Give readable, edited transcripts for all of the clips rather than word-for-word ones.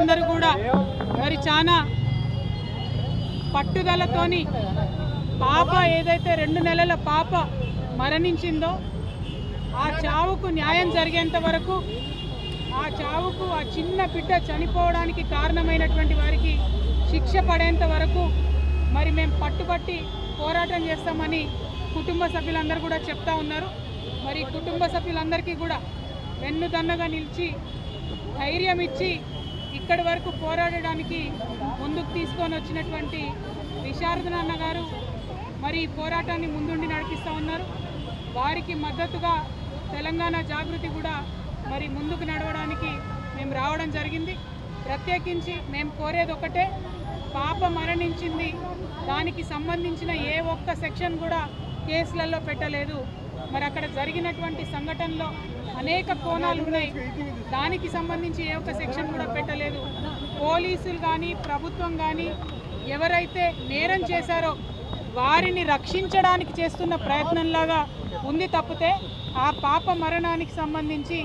సభ్యులందరూ కూడా మరి చాలా పట్టుదలతోని పాప ఏదైతే 2 నెలల పాప మరణించిందో ఆ చావుకు న్యాయం జరిగేంత వరకు ఆ చావుకు ఆ చిన్న బిడ్డ చనిపోవడానికి కారణమైనటువంటి వారికి శిక్ష పడేంత వరకు మరి మేము పట్టుబట్టి పోరాటం చేస్తామని కుటుంబ సభ్యులందరూ కూడా చెప్తా ఉన్నారు. మరి కుటుంబ సభ్యులందరికీ కూడా వెన్నుదన్నగా నిలిచి ధైర్యం ఇచ్చి ఇక్కడి వరకు పోరాడడానికి ముందుకు తీసుకొని వచ్చినటువంటి విశారద నాన్న గారు మరి ఈ పోరాటాన్ని ముందుండి నడిపిస్తూ ఉన్నారు. వారికి మద్దతుగా తెలంగాణ జాగృతి కూడా మరి ముందుకు నడవడానికి మేము రావడం జరిగింది. ప్రత్యేకించి మేము కోరేది ఒకటే, పాప మరణించింది, దానికి సంబంధించిన ఏ ఒక్క సెక్షన్ కూడా కేసులలో పెట్టలేదు. మరి అక్కడ జరిగినటువంటి సంఘటనలో అనేక కోణాలు ఉన్నాయి, దానికి సంబంధించి ఏ ఒక్క సెక్షన్ కూడా పెట్టలేదు. పోలీసులు కానీ ప్రభుత్వం కానీ ఎవరైతే నేరం చేశారో వారిని రక్షించడానికి చేస్తున్న ప్రయత్నంలాగా ఉంది తప్పితే ఆ పాప మరణానికి సంబంధించి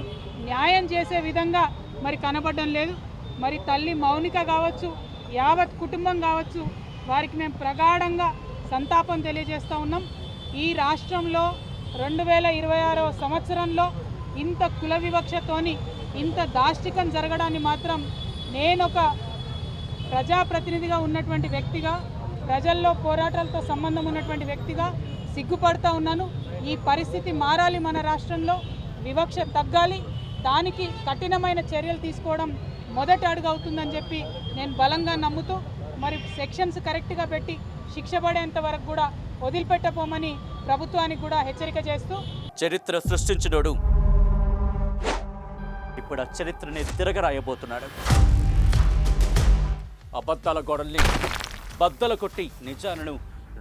న్యాయం చేసే విధంగా మరి కనబడడం లేదు. మరి తల్లి మౌనిక కావచ్చు, యావత్ కుటుంబం కావచ్చు, వారికి మేము ప్రగాఢంగా సంతాపం తెలియజేస్తూ ఉన్నాం. ఈ రాష్ట్రంలో 2026వ సంవత్సరంలో ఇంత కుల వివక్షతోని ఇంత దాష్టికం జరగడాన్ని మాత్రం నేనొక ప్రజాప్రతినిధిగా ఉన్నటువంటి వ్యక్తిగా, ప్రజల్లో పోరాటాలతో సంబంధం ఉన్నటువంటి వ్యక్తిగా సిగ్గుపడుతూ ఉన్నాను. ఈ పరిస్థితి మారాలి, మన రాష్ట్రంలో వివక్ష తగ్గాలి, దానికి కఠినమైన చర్యలు తీసుకోవడం మొదటి అడుగు అవుతుందని చెప్పి నేను బలంగా నమ్ముతూ మరి సెక్షన్స్ కరెక్ట్గా పెట్టి శిక్ష పడేంత వరకు కూడా వదిలిపెట్టపోమని ప్రభుత్వానికి కూడా హెచ్చరిక చేస్తూ, చరిత్ర సృష్టించినోడు ఇప్పుడు ఆ చరిత్రని తిరగరాయబోతున్నాడు. అబద్ధాల గోడల్ని బద్దలు కొట్టి నిజాలను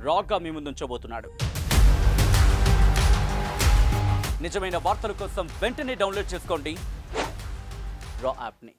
రాగా మీ ముందుంచబోతున్నాడు. నిజమైన వార్తల కోసం వెంటనే డౌన్లోడ్ చేసుకోండి రా యాప్ని.